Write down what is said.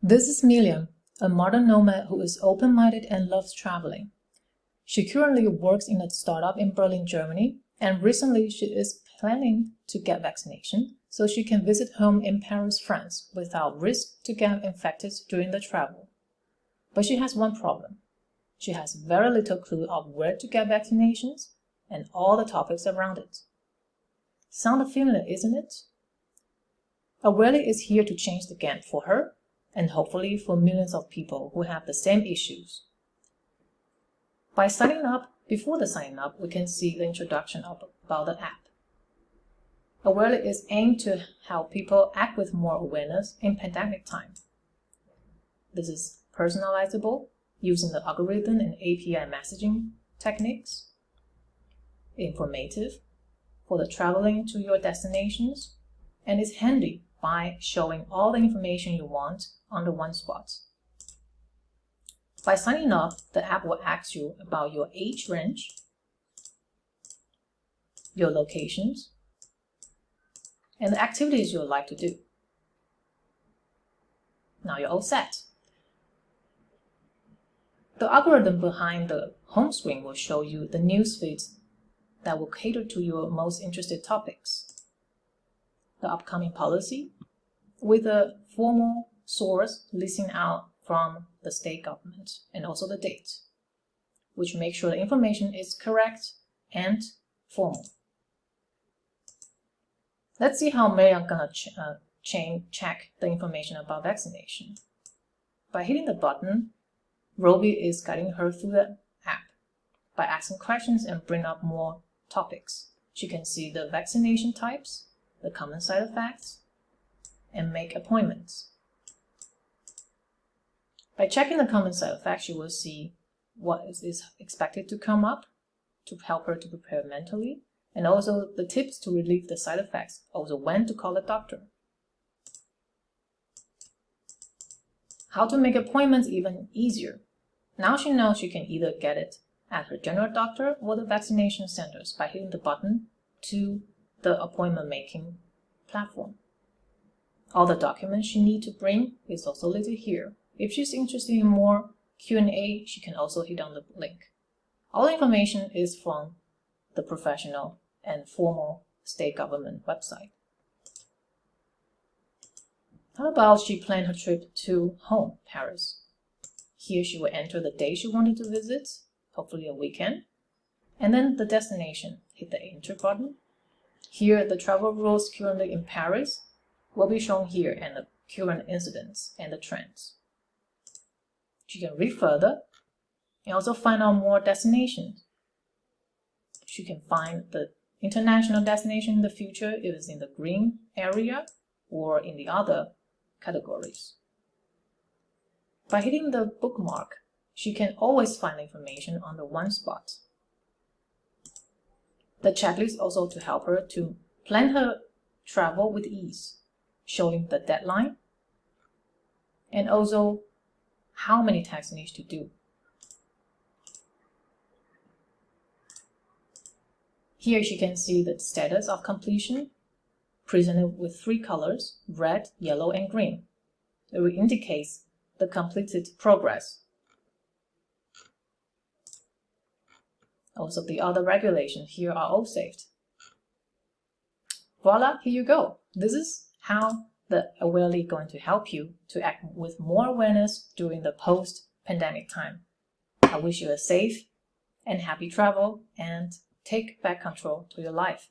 This is Miriam, a modern nomad who is open-minded and loves traveling. She currently works in a startup in Berlin, Germany, and recently she is planning to get vaccination so she can visit home in Paris, France, without risk to get infected during the travel. But she has one problem. She has very little clue of where to get vaccinations and all the topics around it. Sound familiar, isn't it? Aweli is here to change the game for her and hopefully for millions of people who have the same issues. By signing up, before the signing up, we can see the introduction about the app. Aweli is aimed to help people act with more awareness in pandemic time. This is personalizable using the algorithm and API messaging techniques, informative for the traveling to your destinations, and is handy by showing all the information you want under one spot. By signing up, the app will ask you about your age range, your locations, and the activities you would like to do. Now you're all set. The algorithm behind the home screen will show you the news feeds that will cater to your most interested topics. The upcoming policy with a formal source listing out from the state government and also the date, which makes sure the information is correct and formal. Let's see how Miriam gonna check the information about vaccination. By hitting the button, Roby is guiding her through the app. By asking questions and bring up more topics, she can see the vaccination types, the common side effects, and make appointments. By checking the common side effects, you will see what is expected to come up to help her to prepare mentally, and also the tips to relieve the side effects, also when to call a doctor. How to make appointments even easier. Now she knows she can either get it at her general doctor or the vaccination centers by hitting the button to the appointment making platform. All the documents she needs to bring is also listed here. If she's interested in more Q&A, she can also hit on the link. All information is from the professional and formal state government website. How about she planned her trip to home, Paris? Here she will enter the day she wanted to visit, hopefully a weekend, and then the destination. Hit the enter button. Here the travel rules currently in Paris will be shown here and the current incidents and the trends. She can read further and also find out more destinations. She can find the international destination in the future if it's in the green area or in the other categories. By hitting the bookmark, she can always find information on the one spot. The checklist also to help her to plan her travel with ease, showing the deadline and also how many tasks needs to do. Here she can see the status of completion presented with 3 colors, red, yellow, and green. It will indicate the completed progress. Also, the other regulations here are all saved. Voila, here you go. This is how the Aweli is going to help you to act with more awareness during the post-pandemic time. I wish you a safe and happy travel and take back control to your life.